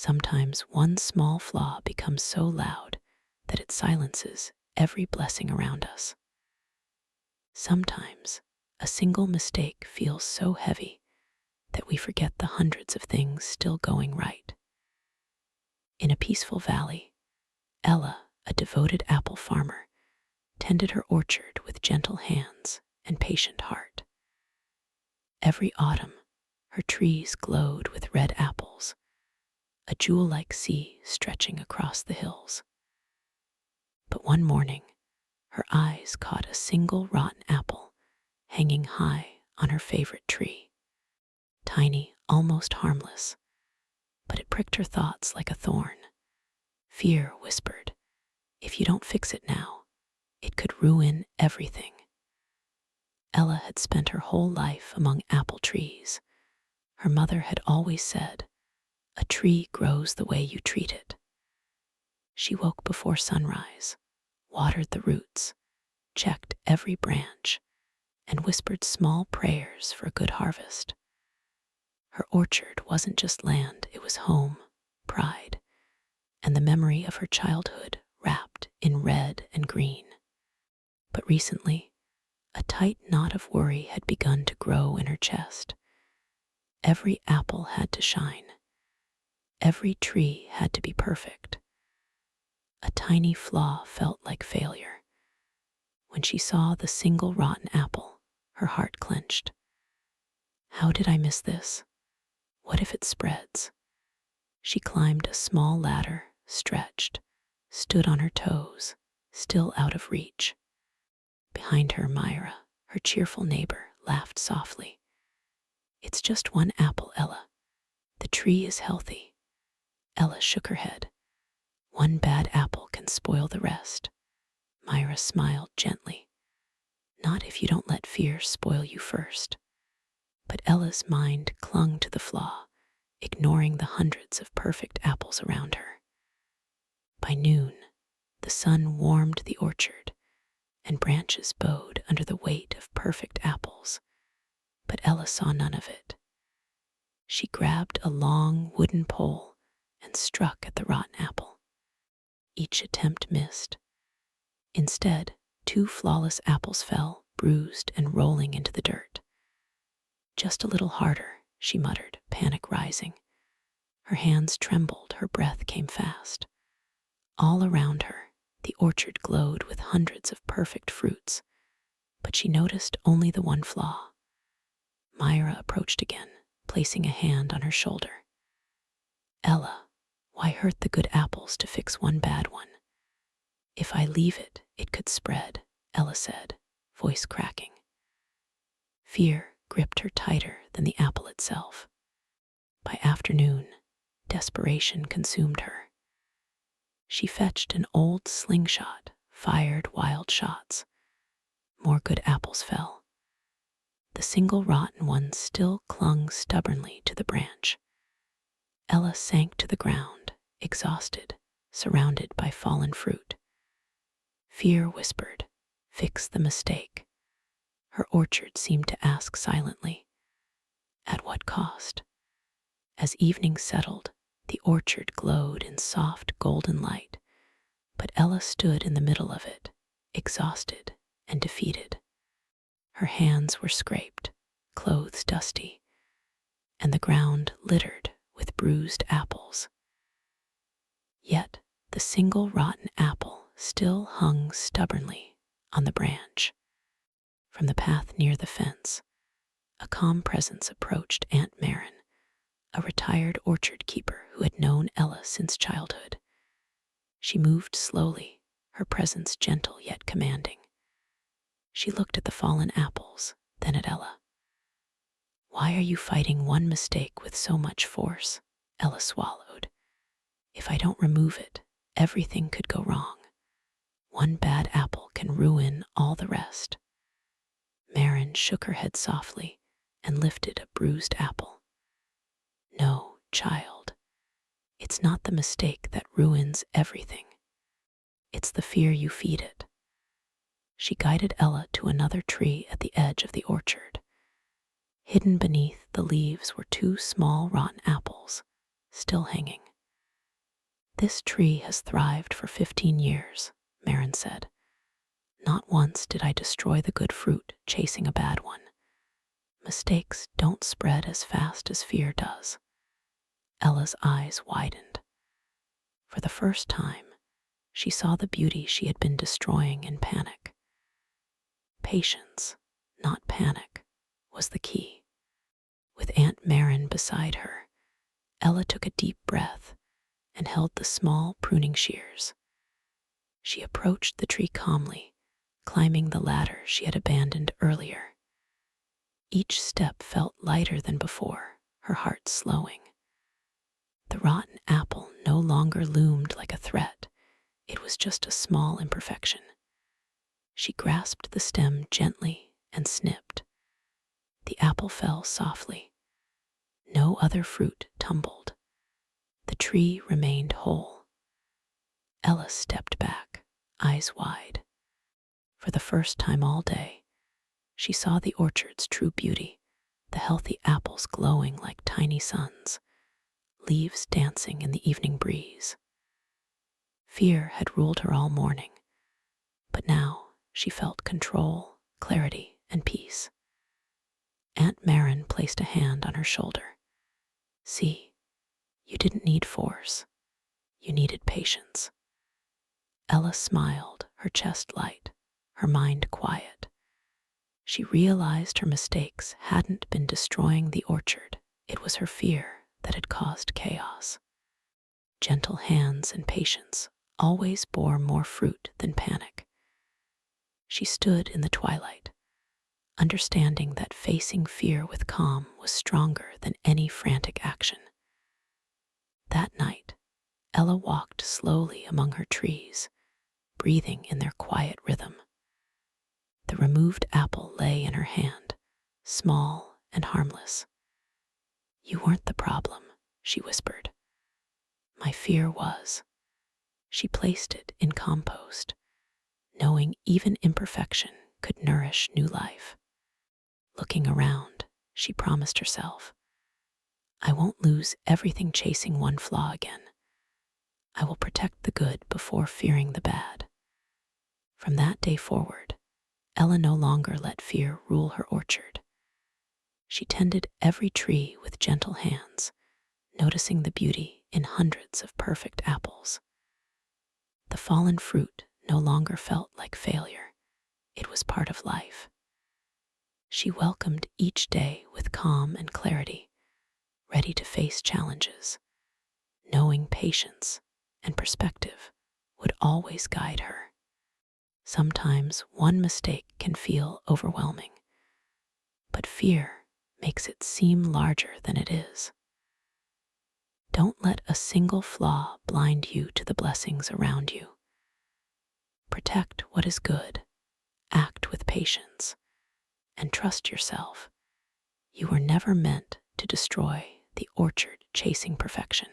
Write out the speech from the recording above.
Sometimes one small flaw becomes so loud that it silences every blessing around us. Sometimes a single mistake feels so heavy that we forget the hundreds of things still going right. In a peaceful valley, Ella, a devoted apple farmer, tended her orchard with gentle hands and patient heart. Every autumn, her trees glowed with red apples, a jewel-like sea stretching across the hills. But one morning, her eyes caught a single rotten apple hanging high on her favorite tree. Tiny, almost harmless, but it pricked her thoughts like a thorn. Fear whispered, "If you don't fix it now, it could ruin everything." Ella had spent her whole life among apple trees. Her mother had always said, "A tree grows the way you treat it." She woke before sunrise, watered the roots, checked every branch, and whispered small prayers for a good harvest. Her orchard wasn't just land, it was home, pride, and the memory of her childhood wrapped in red and green. But recently, a tight knot of worry had begun to grow in her chest. Every apple had to shine. Every tree had to be perfect. A tiny flaw felt like failure. When she saw the single rotten apple, her heart clenched. How did I miss this? What if it spreads? She climbed a small ladder, stretched, stood on her toes, still out of reach. Behind her, Myra, her cheerful neighbor, laughed softly. "It's just one apple, Ella. The tree is healthy." Ella shook her head. "One bad apple can spoil the rest." Myra smiled gently. "Not if you don't let fear spoil you first." But Ella's mind clung to the flaw, ignoring the hundreds of perfect apples around her. By noon, the sun warmed the orchard, and branches bowed under the weight of perfect apples. But Ella saw none of it. She grabbed a long wooden pole and struck at the rotten apple. Each attempt missed. Instead, 2 flawless apples fell, bruised and rolling into the dirt. "Just a little harder," she muttered, panic rising. Her hands trembled, her breath came fast. All around her, the orchard glowed with hundreds of perfect fruits, but she noticed only the one flaw. Myra approached again, placing a hand on her shoulder. "Ella, why hurt the good apples to fix one bad one? If I leave it, it could spread," Ella said, voice cracking. Fear gripped her tighter than the apple itself. By afternoon, desperation consumed her. She fetched an old slingshot, fired wild shots. More good apples fell. The single rotten one still clung stubbornly to the branch. Ella sank to the ground, exhausted, surrounded by fallen fruit. Fear whispered, "Fix the mistake." Her orchard seemed to ask silently, "At what cost?" As evening settled, the orchard glowed in soft golden light, but Ella stood in the middle of it, exhausted and defeated. Her hands were scraped, clothes dusty, and the ground littered with bruised apples. Yet the single rotten apple still hung stubbornly on the branch. From the path near the fence, a calm presence approached Aunt Marin, a retired orchard keeper who had known Ella since childhood. She moved slowly, her presence gentle yet commanding. She looked at the fallen apples, then at Ella. "Why are you fighting one mistake with so much force?" Ella swallowed. "If I don't remove it, everything could go wrong. One bad apple can ruin all the rest." Marin shook her head softly and lifted a bruised apple. "No, child, it's not the mistake that ruins everything. It's the fear you feed it." She guided Ella to another tree at the edge of the orchard. Hidden beneath the leaves were 2 small rotten apples, still hanging. This tree has thrived for 15 years, Marin said. Not once did I destroy the good fruit chasing a bad one. Mistakes don't spread as fast as fear does. Ella's eyes widened. For the first time, she saw the beauty she had been destroying in panic. Patience, not panic, was the key. With Aunt Marin beside her, Ella took a deep breath and held the small pruning shears. She approached the tree calmly, climbing the ladder she had abandoned earlier. Each step felt lighter than before, her heart slowing. The rotten apple no longer loomed like a threat. It was just a small imperfection. She grasped the stem gently and snipped. The apple fell softly. No other fruit tumbled. The tree remained whole. Ella stepped back, eyes wide. For the first time all day, she saw the orchard's true beauty, the healthy apples glowing like tiny suns, leaves dancing in the evening breeze. Fear had ruled her all morning, but now she felt control, clarity, and peace. Aunt Marin placed a hand on her shoulder. See, you didn't need force. You needed patience. Ella smiled, her chest light, her mind quiet. She realized her mistakes hadn't been destroying the orchard. It was her fear that had caused chaos. Gentle hands and patience always bore more fruit than panic. She stood in the twilight, understanding that facing fear with calm was stronger than any frantic action. That night, Ella walked slowly among her trees, breathing in their quiet rhythm. The removed apple lay in her hand, small and harmless. You weren't the problem, she whispered. My fear was. She placed it in compost, knowing even imperfection could nourish new life. Looking around, she promised herself, I won't lose everything chasing one flaw again. I will protect the good before fearing the bad. From that day forward, Ella no longer let fear rule her orchard. She tended every tree with gentle hands, noticing the beauty in hundreds of perfect apples. The fallen fruit no longer felt like failure. It was part of life. She welcomed each day with calm and clarity, ready to face challenges, knowing patience and perspective would always guide her. Sometimes one mistake can feel overwhelming, but fear makes it seem larger than it is. Don't let a single flaw blind you to the blessings around you. Protect what is good, act with patience, and trust yourself. You were never meant to destroy the orchard chasing perfection.